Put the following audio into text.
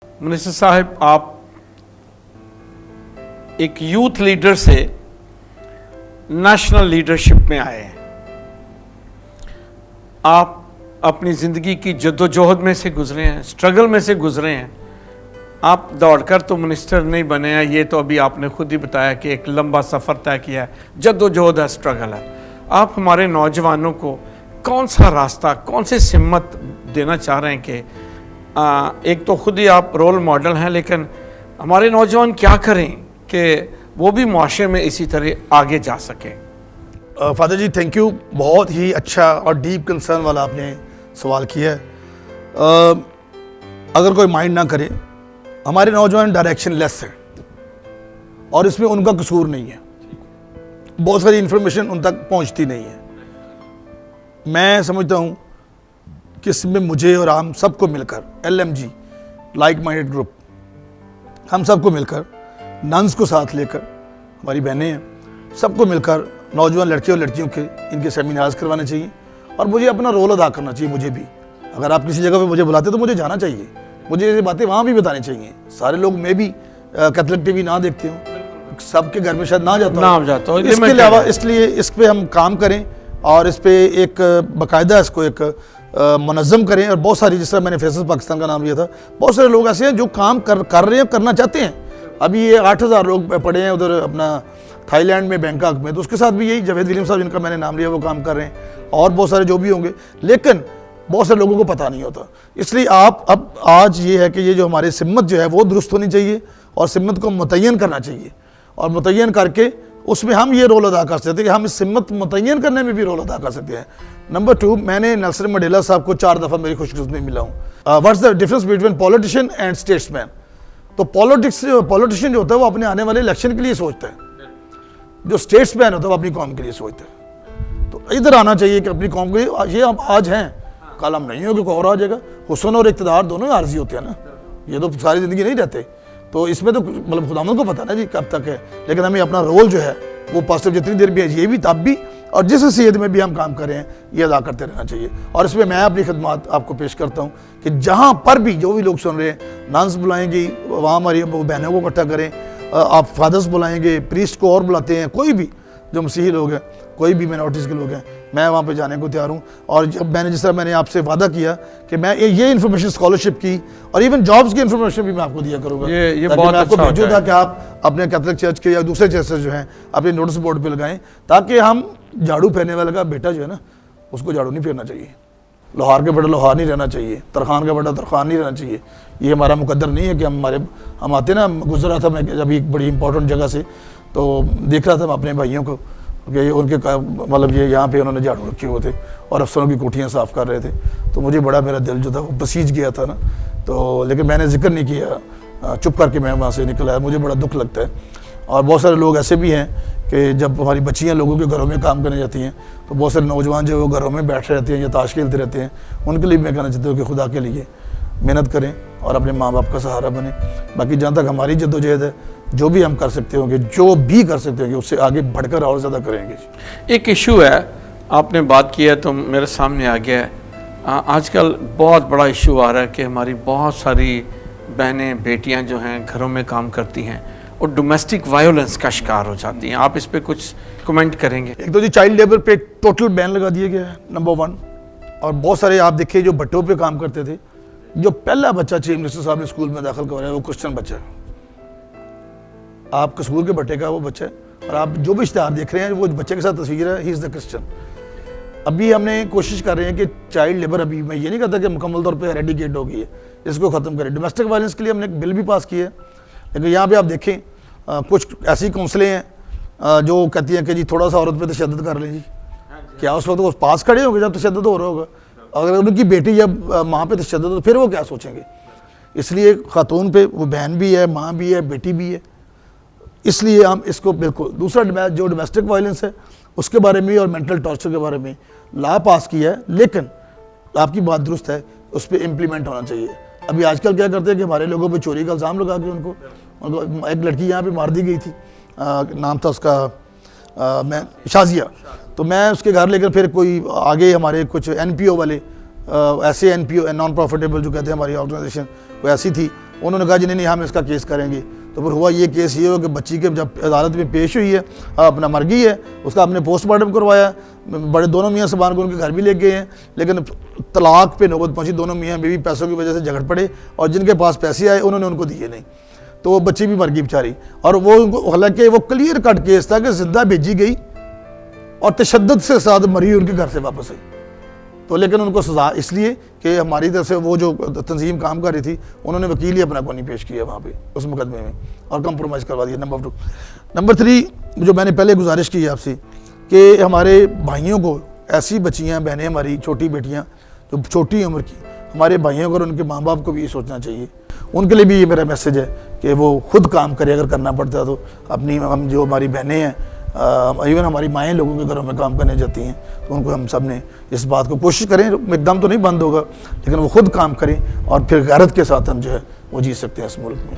Minister صاحب، آپ ایک یوتھ لیڈر سے نیشنل لیڈرشپ میں آئے ہیں. آپ اپنی زندگی کی جدوجہد میں سے گزرے ہیں، سٹرگل میں سے گزرے ہیں. آپ دوڑ کر تو منسٹر نہیں بنے ہیں، یہ تو ابھی آپ نے خود ہی بتایا کہ ایک لمبا سفر طے کیا ہے، جدوجہد ہے، سٹرگل ہے. آپ ہمارے نوجوانوں کو کون سا راستہ، کون سے سمت دینا چاہ رہے ہیں کہ ایک تو خود ہی آپ رول ماڈل ہیں، لیکن ہمارے نوجوان کیا کریں کہ وہ بھی معاشرے میں اسی طرح آگے جا سکیں؟ فادر جی تھینک یو، بہت ہی اچھا اور ڈیپ کنسرن والا آپ نے سوال کیا ہے. اگر کوئی مائنڈ نہ کرے، ہمارے نوجوان ڈائریکشن لیس ہیں اور اس میں ان کا قصور نہیں ہے. بہت ساری انفارمیشن ان تک پہنچتی نہیں ہے. میں سمجھتا ہوں کہ اس میں مجھے اور ہم سب کو مل کر LMG لائک مائنڈڈ گروپ، ہم سب کو مل کر ننس کو ساتھ لے کر، ہماری بہنیں ہیں، سب کو مل کر نوجوان لڑکے اور لڑکیوں کے ان کے سیمینارز کروانے چاہیے. اور مجھے اپنا رول ادا کرنا چاہیے. مجھے بھی اگر آپ کسی جگہ پہ مجھے بلاتے تو مجھے جانا چاہیے، مجھے یہ باتیں وہاں بھی بتانی چاہیے. سارے لوگ میں بھی کیتھولک ٹی وی نہ دیکھتے ہوں، سب کے گھر میں شاید نہ جاتا ہوں. اس کے علاوہ اس لیے اس پہ ہم کام کریں اور اس پہ ایک باقاعدہ اس کو ایک منظم کریں. اور بہت ساری، جس طرح میں نے فیصل پاکستان کا نام لیا تھا، بہت سارے لوگ ایسے ہیں جو کام کر رہے ہیں، کرنا چاہتے ہیں. ابھی یہ 8000 لوگ پڑے ہیں ادھر اپنا تھائی لینڈ میں، بینکاک میں، تو اس کے ساتھ بھی یہی جاوید ولیم صاحب جن کا میں نے نام لیا وہ کام کر رہے ہیں، اور بہت سارے جو بھی ہوں گے. لیکن بہت سارے لوگوں کو پتہ نہیں ہوتا. اس لیے آپ اب آج یہ ہے کہ یہ جو ہماری سمت جو ہے وہ درست ہونی چاہیے اور سمت کو متعین کرنا چاہیے. اور متعین کر کے اس میں ہم یہ رول ادا کر سکتے ہیں کہ ہم اس سمت متعین کرنے میں بھی رول ادا کر سکتے ہیں. نمبر 2، میں نے نیلسن منڈیلا صاحب کو 4 دفعہ میری خوش قسمتی ملا ہوں. What's the difference between politician and statesman. تو پولیٹیشین جو ہوتا ہے وہ اپنے آنے والے الیکشن کے لیے سوچتا ہے، جو اسٹیٹس مین ہوتا ہے وہ اپنی قوم کے لیے سوچتا ہے. تو ادھر آنا چاہیے کہ اپنی قوم کے لیے، یہ ہم آج ہیں، کل ہم نہیں ہوگے، کوئی اور آ جائے گا. حسن اور اقتدار دونوں عارضی ہوتے ہیں نا، یہ تو ساری زندگی نہیں رہتے. تو اس میں تو مطلب خداوند کو پتہ نا جی کب تک ہے. لیکن ہمیں اپنا رول جو ہے وہ پازیٹیو جتنی دیر بھی ہے، یہ بھی تب بھی، اور جس حیثیت میں بھی ہم کام کر رہے ہیں یہ ادا کرتے رہنا چاہیے. اور اس میں اپنی خدمات آپ کو پیش کرتا ہوں کہ جہاں پر بھی جو بھی لوگ سن رہے ہیں، نانس بلائیں گی، وہاں ہماری بہنوں کو اکٹھا کریں، آپ فادرز بلائیں گے، پریسٹ کو اور بلاتے ہیں، کوئی بھی جو مسیحی لوگ ہیں، کوئی بھی مائنورٹیز کے لوگ ہیں، میں وہاں پہ جانے کو تیار ہوں. اور جب میں نے جس طرح میں نے آپ سے وعدہ کیا کہ میں یہ انفارمیشن اسکالرشپ کی اور ایون جابز کی انفارمیشن بھی میں آپ کو دیا کروں گا، یہ تاکہ میں آپ کو بھیجوں تھا کہ آپ اپنے کیتھولک چرچ کے یا دوسرے چرچز جو ہیں اپنے نوٹس بورڈ پہ لگائیں، تاکہ ہم جھاڑو پھیرنے والے کا بیٹا جو ہے نا اس کو جھاڑو نہیں پھیرنا چاہیے، لوہار کا بیٹا لوہار نہیں رہنا چاہیے، ترخان کا بیٹا ترخان نہیں رہنا چاہیے. یہ ہمارا مقدر نہیں ہے کہ ہم آتے نا. گزر رہا تھا میں جب ایک بڑی امپورٹنٹ جگہ سے، تو دیکھ رہا تھا میں اپنے بھائیوں کو کہ ان کے مطلب یہ یہاں پہ انہوں نے جھاڑو رکھے ہوئے تھے اور افسروں کی کوٹھیاں صاف کر رہے تھے. تو مجھے بڑا میرا دل جو تھا وہ بسیج گیا تھا نا. تو لیکن میں نے ذکر نہیں کیا، چپ کر کے میں وہاں سے نکل آیا. مجھے بڑا دکھ لگتا ہے. اور بہت سارے لوگ ایسے بھی ہیں کہ جب ہماری بچیاں لوگوں کے گھروں میں کام کرنے جاتی ہیں تو بہت سارے نوجوان جو وہ گھروں میں بیٹھے رہتے ہیں یا تاش کھیلتے رہتے ہیں. ان کے لیے میں کہنا چاہتا ہوں کہ خدا کے لیے محنت کریں اور اپنے ماں باپ کا سہارا بنیں. باقی جہاں تک ہماری جدوجہد ہے، جو بھی ہم کر سکتے ہوں گے، جو بھی کر سکتے ہوں گے، اس سے آگے بڑھ کر اور زیادہ کریں گے. ایک ایشو ہے، آپ نے بات کی ہے تو میرے سامنے آ گیا ہے. آج کل بہت بڑا ایشو آ رہا ہے کہ ہماری بہت ساری بہنیں بیٹیاں جو ہیں گھروں میں کام کرتی ہیں اور ڈومیسٹک وائلنس کا شکار ہو جاتی ہیں. آپ اس پہ کچھ کمنٹ کریں گے؟ ایک تو جی چائلڈ لیبر پہ ٹوٹل بین لگا دیا گیا ہے، نمبر 1. اور بہت سارے آپ دیکھیں جو بٹوں پہ کام کرتے تھے، جو پہلا بچہ چیف منسٹر صاحب نے اسکول میں داخل کروایا وہ کرسچن بچہ ہے. آپ کسور کے بٹے کا وہ بچہ ہے، اور آپ جو بھی اشتہار دیکھ رہے ہیں وہ بچے کے ساتھ تصویر ہے، ہی از دا کرسچن. ابھی ہم نے کوشش کر رہے ہیں کہ چائلڈ لیبر، ابھی میں یہ نہیں کہتا کہ مکمل طور پہ ایریڈیکیٹ ہو گئی ہے، اس کو ختم کریں. ڈومیسٹک وائلنس کے لیے ہم نے ایک بل بھی پاس کیا ہے. لیکن یہاں پہ آپ دیکھیں کچھ ایسی کونسلیں ہیں جو کہتی ہیں کہ جی تھوڑا سا عورت پہ تشدد کر لیں. جی کیا اس وقت وہ پاس کھڑے ہوں گے جب تشدد ہو رہا ہوگا؟ اگر ان کی بیٹی یا ماں پہ تشدد ہو تو پھر وہ کیا سوچیں گے؟ اس لیے خاتون پہ وہ بہن بھی ہے، ماں بھی ہے، بیٹی بھی ہے. اس لیے ہم اس کو بالکل دوسرا جو ڈومیسٹک وائلنس ہے اس کے بارے میں اور مینٹل ٹارچر کے بارے میں لا پاس کیا ہے. لیکن آپ کی بات درست ہے، اس پہ امپلیمنٹ ہونا چاہیے. ابھی آج کل کیا کرتے ہیں کہ ہمارے لوگوں پہ چوری کا الزام لگا کے ان کو ایک لڑکی یہاں پہ مار دی گئی تھی، نام تھا اس کا میں شازیہ. تو میں اس کے گھر لے کر پھر کوئی آگے ہمارے کچھ NPO والے ایسے NPO نان پروفیٹیبل جو کہتے ہیں ہماری آرگنائزیشن کوئی ایسی تھی انہوں نے کہا جی نہیں ہم اس کا کیس کریں گے. تو پھر ہوا یہ کیس یہ ہو کہ بچی کے جب عدالت میں پیش ہوئی ہے اپنا مر گئی ہے, اس کا آپ نے پوسٹ مارٹم کروایا, بڑے دونوں میاں صاحبان کو ان کے گھر بھی لے گئے ہیں, لیکن طلاق پہ نوبت پہنچی, دونوں میاں بیوی پیسوں کی وجہ سے جھگڑ پڑے اور جن کے پاس پیسے آئے انہوں نے ان کو دیے نہیں, تو وہ بچی بھی مر گئی بیچاری. اور وہ حالانکہ وہ کلیئر کٹ کیس تھا کہ زندہ بھیجی گئی اور تشدد سے ساتھ مری ان کے گھر سے واپس آئی. تو لیکن ان کو سزا اس لیے کہ ہماری طرف سے وہ جو تنظیم کام کر رہی تھی انہوں نے وکیل ہی اپنا کو نہیں پیش کیا وہاں پہ اس مقدمے میں اور کمپرومائز کروا دیا. نمبر 2. نمبر 3 جو میں نے پہلے گزارش کی ہے آپ سے کہ ہمارے بھائیوں کو, ایسی بچیاں بہنیں ہماری چھوٹی بیٹیاں جو چھوٹی عمر کی, ہمارے بھائیوں کو اور ان کے ماں باپ کو بھی یہ سوچنا چاہیے, ان کے لیے بھی یہ میرا میسیج ہے کہ وہ خود کام کرے, اگر کرنا پڑتا ہے تو اپنی ہم جو ہماری بہنیں ہیں ایون ہماری مائیں لوگوں کے گھروں میں کام کرنے جاتی ہیں, تو ان کو ہم سب نے اس بات کو کوشش کریں, ایک دم تو نہیں بند ہوگا لیکن وہ خود کام کریں اور پھر غیرت کے ساتھ ہم جو ہے وہ جی سکتے ہیں اس ملک میں.